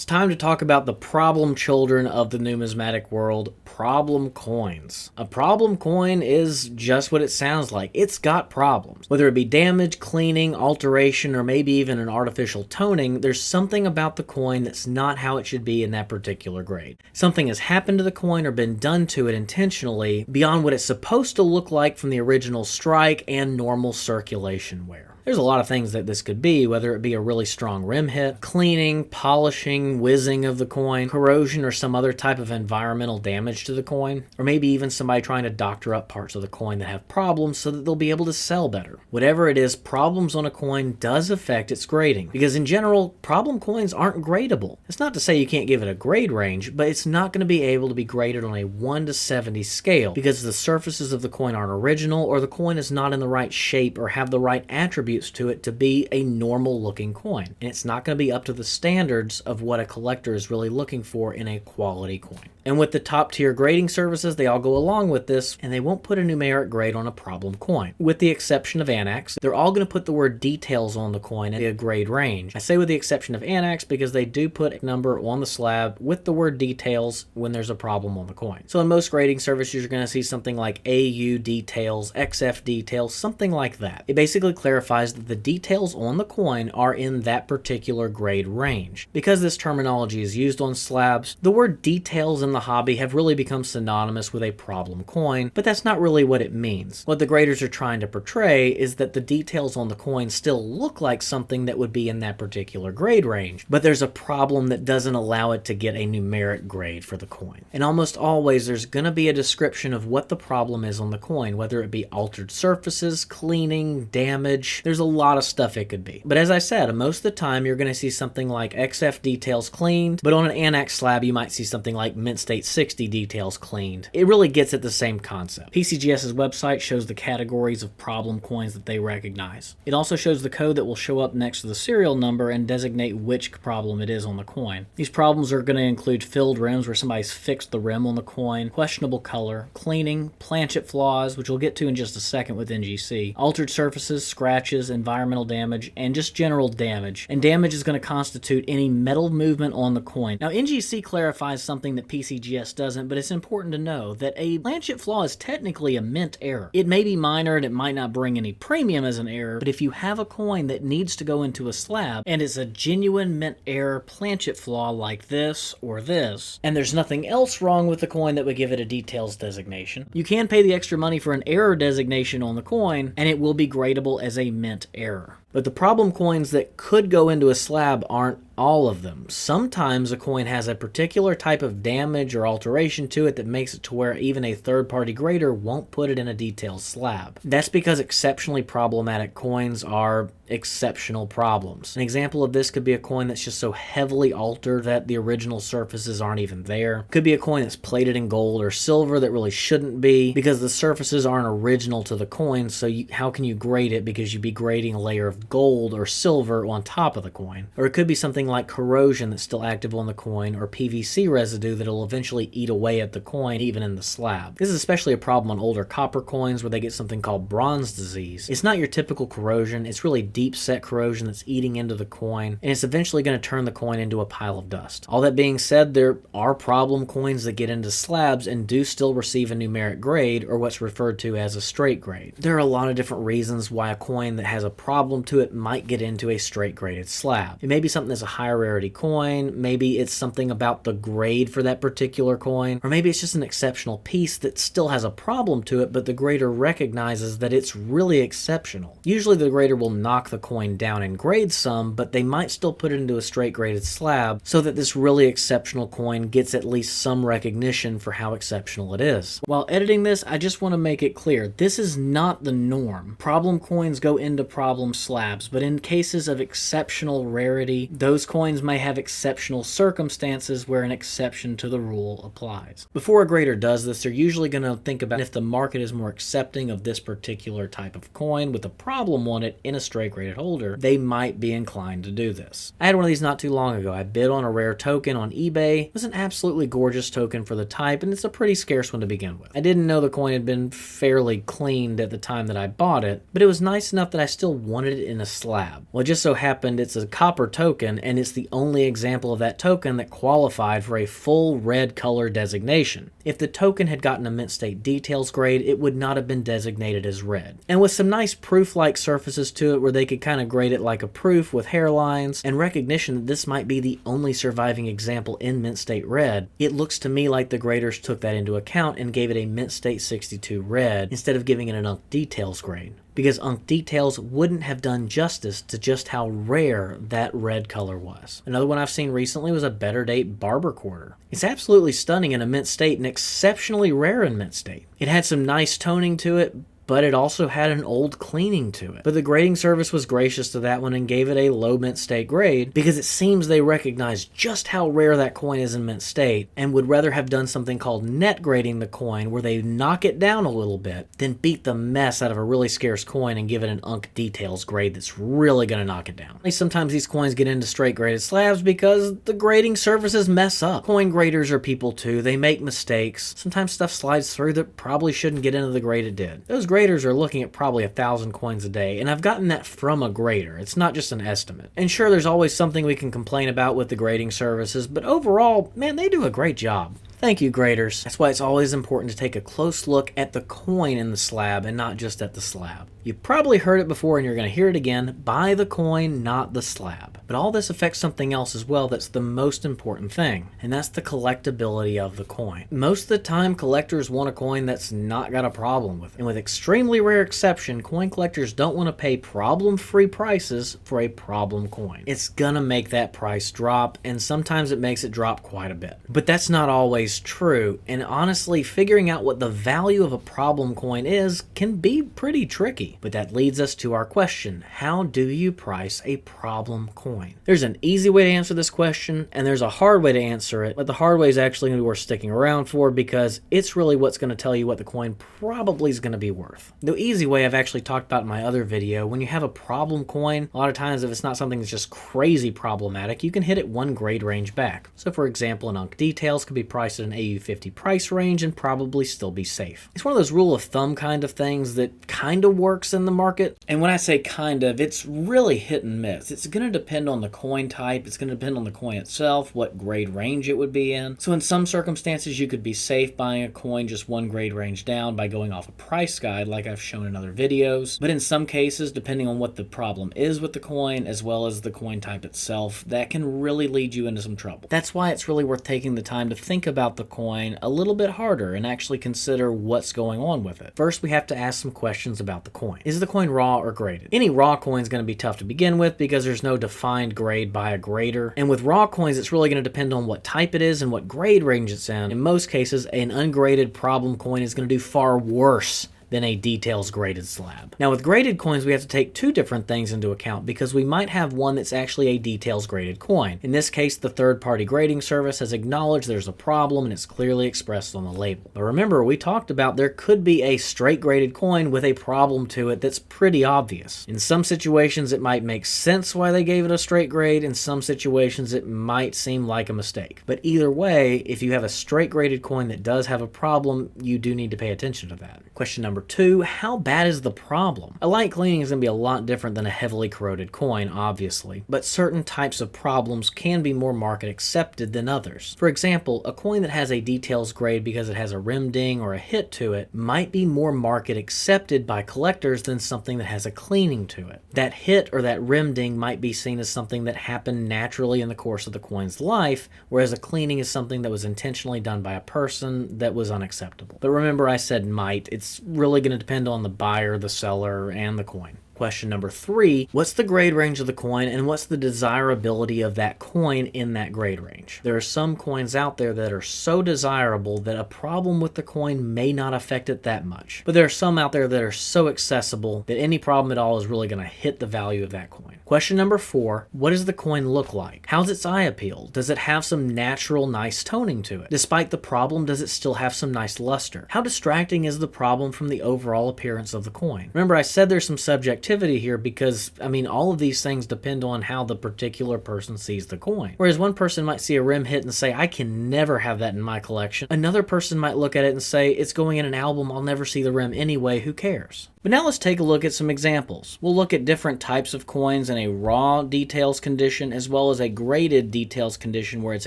It's time to talk about the problem children of the numismatic world, problem coins. A problem coin is just what it sounds like. It's got problems. Whether it be damage, cleaning, alteration, or maybe even an artificial toning, there's something about the coin that's not how it should be in that particular grade. Something has happened to the coin or been done to it intentionally beyond what it's supposed to look like from the original strike and normal circulation wear. There's a lot of things that this could be, whether it be a really strong rim hit, cleaning, polishing, whizzing of the coin, corrosion or some other type of environmental damage to the coin, or maybe even somebody trying to doctor up parts of the coin that have problems so that they'll be able to sell better. Whatever it is, problems on a coin does affect its grading, because in general, problem coins aren't gradable. It's not to say you can't give it a grade range, but it's not going to be able to be graded on a 1 to 70 scale, because the surfaces of the coin aren't original, or the coin is not in the right shape or have the right attributes to it to be a normal looking coin, and it's not going to be up to the standards of what a collector is really looking for in a quality coin. And with the top tier grading services, they all go along with this, and they won't put a numeric grade on a problem coin. With the exception of Anax, they're all going to put the word details on the coin in a grade range. I say with the exception of Anax because they do put a number on the slab with the word details when there's a problem on the coin. So in most grading services, you're going to see something like AU details, XF details, something like that. It basically clarifies that the details on the coin are in that particular grade range. Because this terminology is used on slabs, the word details in the hobby have really become synonymous with a problem coin, but that's not really what it means. What the graders are trying to portray is that the details on the coin still look like something that would be in that particular grade range, but there's a problem that doesn't allow it to get a numeric grade for the coin. And almost always there's going to be a description of what the problem is on the coin, whether it be altered surfaces, cleaning, damage. There's a lot of stuff it could be. But as I said, most of the time you're going to see something like XF details cleaned, but on an Anax slab you might see something like Mint State 60 details cleaned. It really gets at the same concept. PCGS's website shows the categories of problem coins that they recognize. It also shows the code that will show up next to the serial number and designate which problem it is on the coin. These problems are going to include filled rims where somebody's fixed the rim on the coin, questionable color, cleaning, planchet flaws, which we'll get to in just a second with NGC, altered surfaces, scratches, environmental damage, and just general damage. And damage is going to constitute any metal movement on the coin. Now NGC clarifies something that PCGS doesn't, but it's important to know that a planchet flaw is technically a mint error. It may be minor and it might not bring any premium as an error, but if you have a coin that needs to go into a slab and it's a genuine mint error planchet flaw like this or this, and there's nothing else wrong with the coin that would give it a details designation, you can pay the extra money for an error designation on the coin and it will be gradable as a mint error. But the problem coins that could go into a slab aren't all of them. Sometimes a coin has a particular type of damage or alteration to it that makes it to where even a third-party grader won't put it in a detailed slab. That's because exceptionally problematic coins are exceptional problems. An example of this could be a coin that's just so heavily altered that the original surfaces aren't even there. Could be a coin that's plated in gold or silver that really shouldn't be because the surfaces aren't original to the coin, so how can you grade it because you'd be grading a layer of gold or silver on top of the coin? Or it could be something like corrosion that's still active on the coin, or PVC residue that'll eventually eat away at the coin even in the slab. This is especially a problem on older copper coins where they get something called bronze disease. It's not your typical corrosion, it's really deep set corrosion that's eating into the coin, and it's eventually going to turn the coin into a pile of dust. All that being said, there are problem coins that get into slabs and do still receive a numeric grade, or what's referred to as a straight grade. There are a lot of different reasons why a coin that has a problem to it might get into a straight graded slab. It may be something that's a higher rarity coin, maybe it's something about the grade for that particular coin, or maybe it's just an exceptional piece that still has a problem to it, but the grader recognizes that it's really exceptional. Usually the grader will knock the coin down in grade some, but they might still put it into a straight graded slab so that this really exceptional coin gets at least some recognition for how exceptional it is. While editing this, I just want to make it clear, this is not the norm. Problem coins go into problem slabs, but in cases of exceptional rarity, those coins may have exceptional circumstances where an exception to the rule applies. Before a grader does this, they're usually going to think about if the market is more accepting of this particular type of coin with a problem on it in a straight graded holder, they might be inclined to do this. I had one of these not too long ago. I bid on a rare token on eBay. It was an absolutely gorgeous token for the type, and it's a pretty scarce one to begin with. I didn't know the coin had been fairly cleaned at the time that I bought it, but it was nice enough that I still wanted it in a slab. Well, it just so happened it's a copper token, and it's the only example of that token that qualified for a full red color designation. If the token had gotten a mint state details grade, it would not have been designated as red. And with some nice proof-like surfaces to it where they could kind of grade it like a proof with hairlines, and recognition that this might be the only surviving example in mint state red, it looks to me like the graders took that into account and gave it a mint state 62 red instead of giving it an UNC details grade, because UNC details wouldn't have done justice to just how rare that red color was. Another one I've seen recently was a better date barber quarter. It's absolutely stunning in a mint state and exceptionally rare in mint state. It had some nice toning to it, but it also had an old cleaning to it. But the grading service was gracious to that one and gave it a low mint state grade because it seems they recognize just how rare that coin is in mint state and would rather have done something called net grading the coin, where they knock it down a little bit, than beat the mess out of a really scarce coin and give it an UNC details grade that's really going to knock it down. Sometimes these coins get into straight graded slabs because the grading services mess up. Coin graders are people too. They make mistakes. Sometimes stuff slides through that probably shouldn't get into the grade it did. Those graders are looking at probably 1,000 coins a day, and I've gotten that from a grader. It's not just an estimate. And sure, there's always something we can complain about with the grading services, but overall, man, they do a great job. Thank you, graders. That's why it's always important to take a close look at the coin in the slab and not just at the slab. You've probably heard it before and you're going to hear it again: buy the coin, not the slab. But all this affects something else as well that's the most important thing, and that's the collectability of the coin. Most of the time, collectors want a coin that's not got a problem with it. And with extremely rare exception, coin collectors don't want to pay problem-free prices for a problem coin. It's gonna make that price drop, and sometimes it makes it drop quite a bit. But that's not always true, and honestly, figuring out what the value of a problem coin is can be pretty tricky. But that leads us to our question: how do you price a problem coin? There's an easy way to answer this question, and there's a hard way to answer it, but the hard way is actually going to be worth sticking around for because it's really what's going to tell you what the coin probably is going to be worth. The easy way I've actually talked about in my other video: when you have a problem coin, a lot of times if it's not something that's just crazy problematic, you can hit it one grade range back. So for example, an UNC details could be priced at an AU50 price range and probably still be safe. It's one of those rule of thumb kind of things that kind of works in the market. And when I say kind of, it's really hit and miss. It's going to depend on the coin type. It's going to depend on the coin itself, what grade range it would be in. So in some circumstances, you could be safe buying a coin just one grade range down by going off a price guide like I've shown in other videos. But in some cases, depending on what the problem is with the coin as well as the coin type itself, that can really lead you into some trouble. That's why it's really worth taking the time to think about the coin a little bit harder and actually consider what's going on with it. First, we have to ask some questions about the coin. Is the coin raw or graded? Any raw coin is going to be tough to begin with because there's no defined grade by a grader. And with raw coins, it's really going to depend on what type it is and what grade range it's in. In most cases, an ungraded problem coin is going to do far worse than a details graded slab. Now with graded coins, we have to take two different things into account because we might have one that's actually a details graded coin. In this case, the third-party grading service has acknowledged there's a problem and it's clearly expressed on the label. But remember, we talked about there could be a straight graded coin with a problem to it that's pretty obvious. In some situations, it might make sense why they gave it a straight grade. In some situations, it might seem like a mistake. But either way, if you have a straight graded coin that does have a problem, you do need to pay attention to that. Question number 2, how bad is the problem? A light cleaning is going to be a lot different than a heavily corroded coin, obviously, but certain types of problems can be more market accepted than others. For example, a coin that has a details grade because it has a rim ding or a hit to it might be more market accepted by collectors than something that has a cleaning to it. That hit or that rim ding might be seen as something that happened naturally in the course of the coin's life, whereas a cleaning is something that was intentionally done by a person that was unacceptable. But remember, I said might. It's really going to depend on the buyer, the seller, and the coin. Question number 3, what's the grade range of the coin and what's the desirability of that coin in that grade range? There are some coins out there that are so desirable that a problem with the coin may not affect it that much. But there are some out there that are so accessible that any problem at all is really going to hit the value of that coin. Question number 4, what does the coin look like? How's its eye appeal? Does it have some natural, nice toning to it? Despite the problem, does it still have some nice luster? How distracting is the problem from the overall appearance of the coin? Remember, I said there's some subjectivity subjectivity here because, I mean, all of these things depend on how the particular person sees the coin. Whereas one person might see a rim hit and say, I can never have that in my collection. Another person might look at it and say, it's going in an album, I'll never see the rim anyway, who cares? But now let's take a look at some examples. We'll look at different types of coins in a raw details condition as well as a graded details condition where it's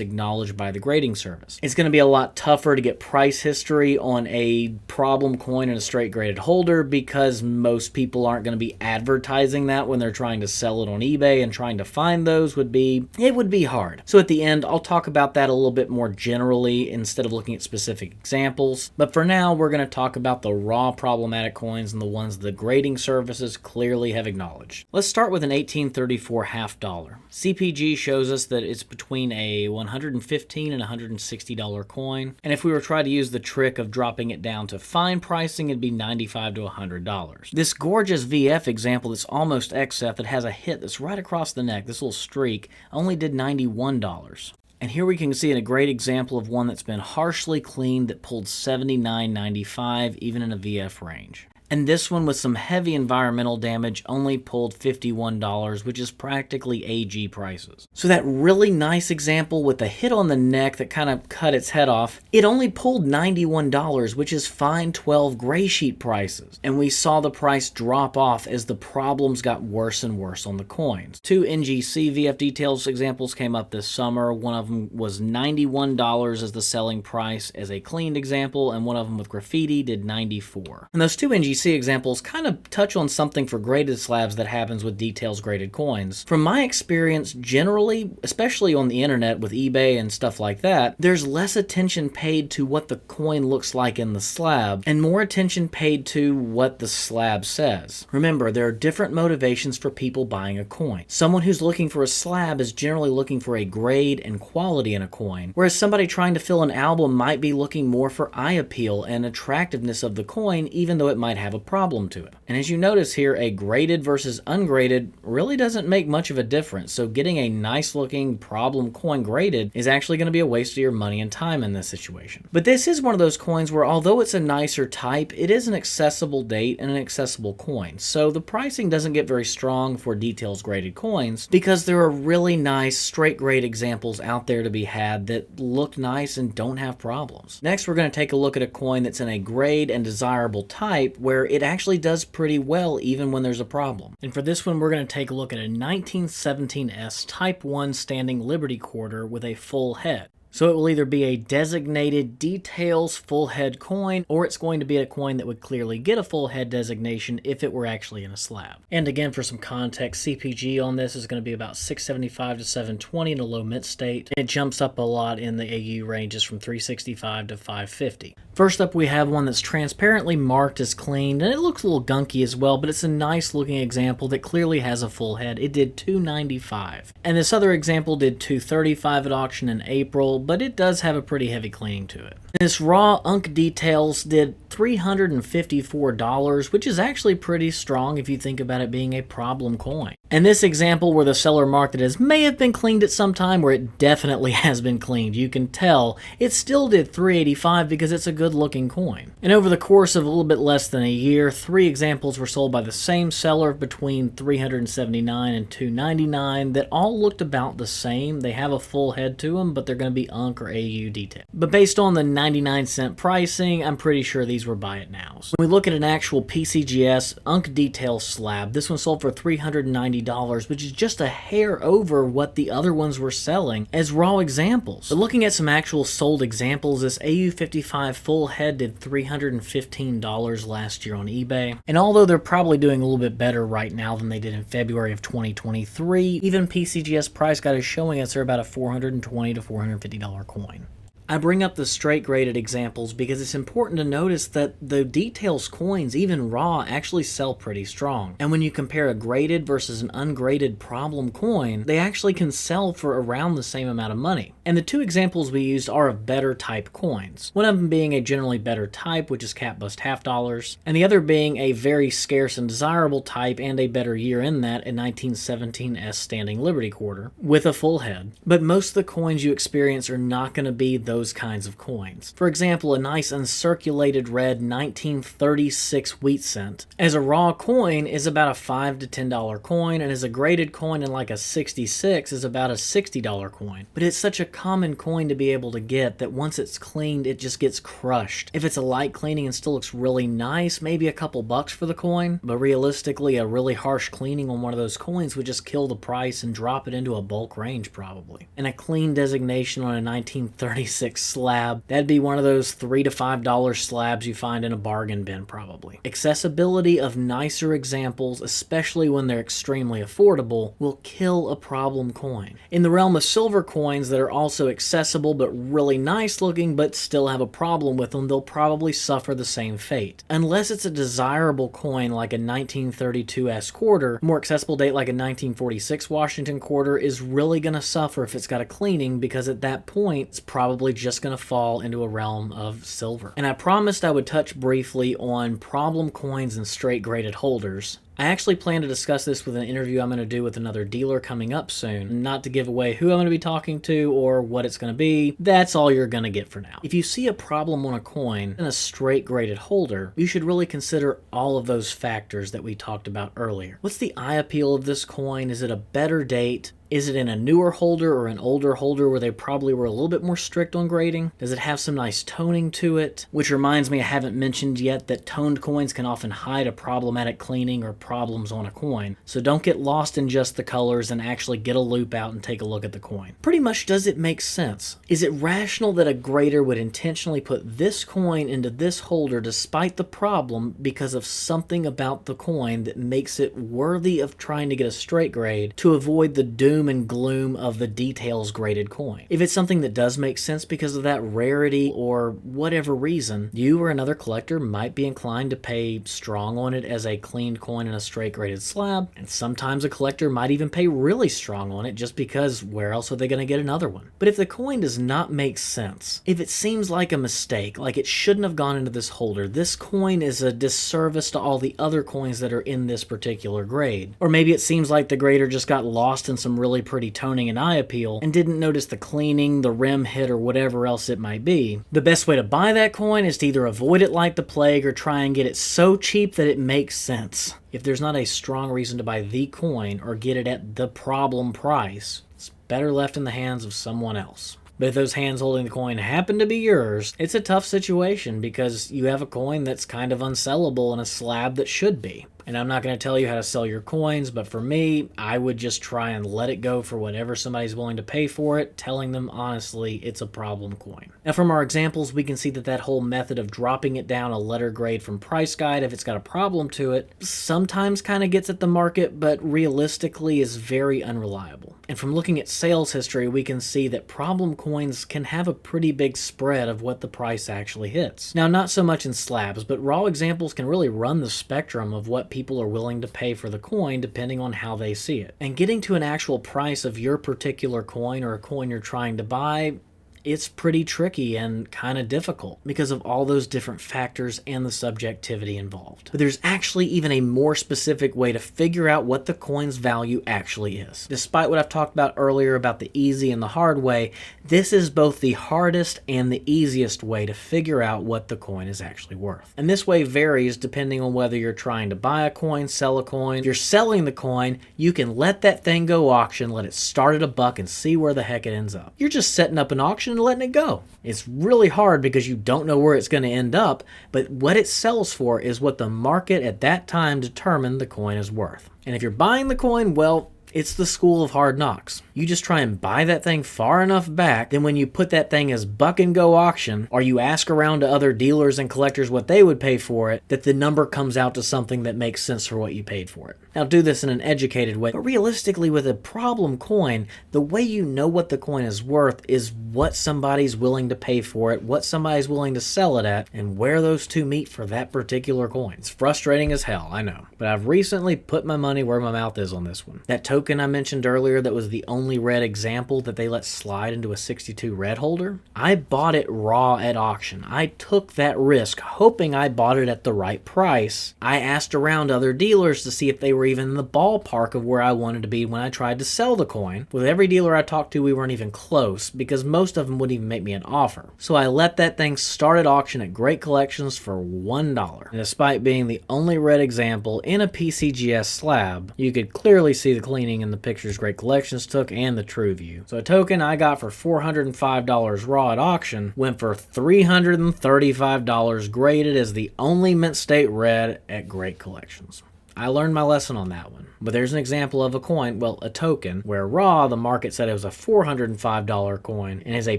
acknowledged by the grading service. It's going to be a lot tougher to get price history on a problem coin in a straight graded holder because most people aren't going to be advertising that when they're trying to sell it on eBay, and trying to find those would be hard. So at the end, I'll talk about that a little bit more generally instead of looking at specific examples. But for now, we're going to talk about the raw problematic coins and the ones the grading services clearly have acknowledged. Let's start with an 1834 half dollar. CPG shows us that it's between a $115 and $160 coin, and if we were trying to use the trick of dropping it down to fine pricing, it'd be $95 to $100. This gorgeous VF example that's almost XF that has a hit that's right across the neck, this little streak, only did $91. And here we can see a great example of one that's been harshly cleaned that pulled $79.95 even in a VF range. And this one with some heavy environmental damage only pulled $51, which is practically AG prices. So that really nice example with the hit on the neck that kind of cut its head off, it only pulled $91, which is fine 12 gray sheet prices. And we saw the price drop off as the problems got worse and worse on the coins. Two NGC VF details examples came up this summer. One of them was $91 as the selling price as a cleaned example, and one of them with graffiti did $94. And those two NGC examples kind of touch on something for graded slabs that happens with details graded coins. From my experience, generally, especially on the internet with eBay and stuff like that, there's less attention paid to what the coin looks like in the slab and more attention paid to what the slab says. Remember, there are different motivations for people buying a coin. Someone who's looking for a slab is generally looking for a grade and quality in a coin, whereas somebody trying to fill an album might be looking more for eye appeal and attractiveness of the coin, even though it might have a problem to it. And as you notice here, a graded versus ungraded really doesn't make much of a difference, so getting a nice looking problem coin graded is actually going to be a waste of your money and time in this situation. But this is one of those coins where although it's a nicer type, it is an accessible date and an accessible coin, so the pricing doesn't get very strong for details graded coins because there are really nice straight grade examples out there to be had that look nice and don't have problems. Next, we're going to take a look at a coin that's in a grade and desirable type where it actually does pretty well even when there's a problem. And for this one, we're going to take a look at a 1917S Type 1 Standing Liberty Quarter with a full head. So it will either be a designated details full head coin, or it's going to be a coin that would clearly get a full head designation if it were actually in a slab. And again, for some context, CPG on this is going to be about $675 to $720 in a low mint state. It jumps up a lot in the AU ranges from $365 to $550. First up, we have one that's transparently marked as cleaned, and it looks a little gunky as well, but it's a nice looking example that clearly has a full head. It did $295. And this other example did $235 at auction in April, but it does have a pretty heavy cleaning to it. This raw Unk Details did $354, which is actually pretty strong if you think about it being a problem coin. And this example where the seller marked it as may have been cleaned at some time, where it definitely has been cleaned, you can tell, it still did $385 because it's a good looking coin. And over the course of a little bit less than a year, 3 examples were sold by the same seller between $379 and $299 that all looked about the same. They have a full head to them, but they're going to be Unk or AU detail. But based on the 99-cent pricing, I'm pretty sure these were buy it nows. When we look at an actual PCGS Unk Detail slab, this one sold for $390, which is just a hair over what the other ones were selling as raw examples. But looking at some actual sold examples, this AU55 full head did $315 last year on eBay. And although they're probably doing a little bit better right now than they did in February of 2023, even PCGS Price Guide is showing us they're about a $420 to $450 coin. I bring up the straight graded examples because it's important to notice that the details coins, even raw, actually sell pretty strong. And when you compare a graded versus an ungraded problem coin, they actually can sell for around the same amount of money. And the 2 examples we used are of better type coins. One of them being a generally better type, which is cap bust half dollars, and the other being a very scarce and desirable type and a better year in that, a 1917S Standing Liberty Quarter with a full head. But most of the coins you experience are not going to be those those kinds of coins. For example, a nice uncirculated red 1936 wheat cent as a raw coin is about a $5 to $10 coin, and as a graded coin in like a 66 is about a $60 coin. But it's such a common coin to be able to get that once it's cleaned, it just gets crushed. If it's a light cleaning and still looks really nice, maybe a couple bucks for the coin, but realistically, a really harsh cleaning on one of those coins would just kill the price and drop it into a bulk range probably. And a clean designation on a 1936 slab, that'd be one of those $3 to $5 slabs you find in a bargain bin probably. Accessibility of nicer examples, especially when they're extremely affordable, will kill a problem coin. In the realm of silver coins that are also accessible but really nice looking but still have a problem with them, they'll probably suffer the same fate. Unless it's a desirable coin like a 1932 S quarter, a more accessible date like a 1946 Washington quarter is really going to suffer if it's got a cleaning, because at that point it's probably just going to fall into a realm of silver. And I promised I would touch briefly on problem coins and straight graded holders. I actually plan to discuss this with an interview I'm going to do with another dealer coming up soon. Not to give away who I'm going to be talking to or what it's going to be, that's all you're going to get for now. If you see a problem on a coin in a straight graded holder, you should really consider all of those factors that we talked about earlier. What's the eye appeal of this coin? Is it a better date? Is it in a newer holder or an older holder where they probably were a little bit more strict on grading? Does it have some nice toning to it? Which reminds me, I haven't mentioned yet that toned coins can often hide a problematic cleaning or problems on a coin. So don't get lost in just the colors and actually get a loop out and take a look at the coin. Pretty much, does it make sense? Is it rational that a grader would intentionally put this coin into this holder despite the problem because of something about the coin that makes it worthy of trying to get a straight grade to avoid the doom and gloom of the details graded coin? If it's something that does make sense because of that rarity or whatever reason, you or another collector might be inclined to pay strong on it as a cleaned coin in a straight graded slab, and sometimes a collector might even pay really strong on it just because where else are they going to get another one? But if the coin does not make sense, if it seems like a mistake, like it shouldn't have gone into this holder, this coin is a disservice to all the other coins that are in this particular grade, or maybe it seems like the grader just got lost in some really pretty toning and eye appeal and didn't notice the cleaning, the rim hit, or whatever else it might be, the best way to buy that coin is to either avoid it like the plague or try and get it so cheap that it makes sense. If there's not a strong reason to buy the coin or get it at the problem price, it's better left in the hands of someone else. But if those hands holding the coin happen to be yours, it's a tough situation because you have a coin that's kind of unsellable in a slab that should be. And I'm not going to tell you how to sell your coins, but for me, I would just try and let it go for whatever somebody's willing to pay for it, telling them honestly it's a problem coin. Now from our examples, we can see that whole method of dropping it down a letter grade from price guide if it's got a problem to it sometimes kind of gets at the market, but realistically is very unreliable. And from looking at sales history, we can see that problem coins can have a pretty big spread of what the price actually hits. Now, not so much in slabs, but raw examples can really run the spectrum of what people are willing to pay for the coin depending on how they see it. And getting to an actual price of your particular coin or a coin you're trying to buy, it's pretty tricky and kind of difficult because of all those different factors and the subjectivity involved. But there's actually even a more specific way to figure out what the coin's value actually is. Despite what I've talked about earlier about the easy and the hard way, this is both the hardest and the easiest way to figure out what the coin is actually worth. And this way varies depending on whether you're trying to buy a coin, sell a coin. If you're selling the coin, you can let that thing go auction, let it start at $1 and see where the heck it ends up. You're just setting up an auction and letting it go. It's really hard because you don't know where it's going to end up, but what it sells for is what the market at that time determined the coin is worth. And if you're buying the coin, well, it's the school of hard knocks. You just try and buy that thing far enough back, then when you put that thing as buck and go auction, or you ask around to other dealers and collectors what they would pay for it, that the number comes out to something that makes sense for what you paid for it. Now do this in an educated way, but realistically with a problem coin, the way you know what the coin is worth is what somebody's willing to pay for it, what somebody's willing to sell it at, and where those two meet for that particular coin. It's frustrating as hell, I know, but I've recently put my money where my mouth is on this one. That token token I mentioned earlier that was the only red example that they let slide into a 62 red holder? I bought it raw at auction. I took that risk, hoping I bought it at the right price. I asked around other dealers to see if they were even in the ballpark of where I wanted to be when I tried to sell the coin. With every dealer I talked to, we weren't even close, because most of them wouldn't even make me an offer. So I let that thing start at auction at Great Collections for $1. And despite being the only red example in a PCGS slab, you could clearly see the cleaning in the pictures Great Collections took and the true view. So a token I got for $405 raw at auction went for $335 graded as the only mint state red at Great Collections. I learned my lesson on that one. But there's an example of a coin, well, a token, where raw, the market said it was a $405 coin, and as a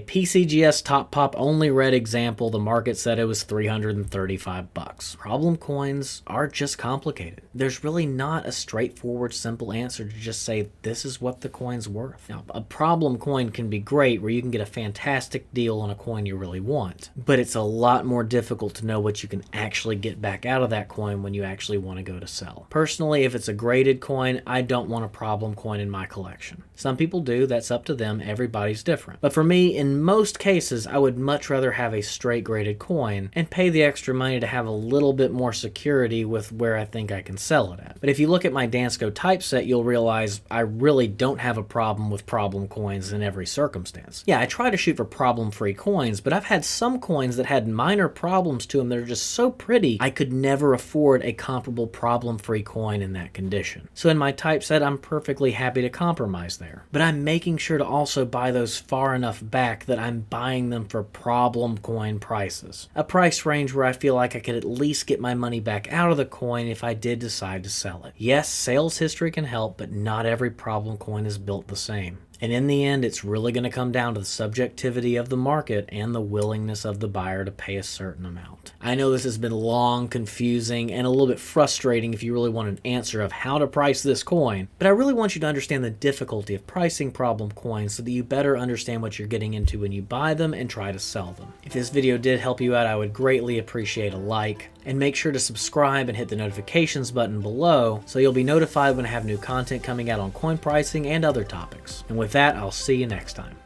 PCGS Top Pop only red example, the market said it was $335. Problem coins are just complicated. There's really not a straightforward, simple answer to just say, this is what the coin's worth. Now, a problem coin can be great, where you can get a fantastic deal on a coin you really want, but it's a lot more difficult to know what you can actually get back out of that coin when you actually want to go to sell. Personally, if it's a graded coin, I don't want a problem coin in my collection. Some people do, that's up to them, everybody's different. But for me, in most cases, I would much rather have a straight graded coin and pay the extra money to have a little bit more security with where I think I can sell it at. But if you look at my Dansko typeset, you'll realize I really don't have a problem with problem coins in every circumstance. Yeah, I try to shoot for problem-free coins, but I've had some coins that had minor problems to them that are just so pretty, I could never afford a comparable problem-free coin in that condition. So in my typeset, I'm perfectly happy to compromise there. But I'm making sure to also buy those far enough back that I'm buying them for problem coin prices. A price range where I feel like I could at least get my money back out of the coin if I did decide to sell it. Yes, sales history can help, but not every problem coin is built the same. And in the end, it's really going to come down to the subjectivity of the market and the willingness of the buyer to pay a certain amount. I know this has been long, confusing, and a little bit frustrating if you really want an answer of how to price this coin, but I really want you to understand the difficulty of pricing problem coins so that you better understand what you're getting into when you buy them and try to sell them. If this video did help you out, I would greatly appreciate a like, and make sure to subscribe and hit the notifications button below so you'll be notified when I have new content coming out on coin pricing and other topics. And with that, I'll see you next time.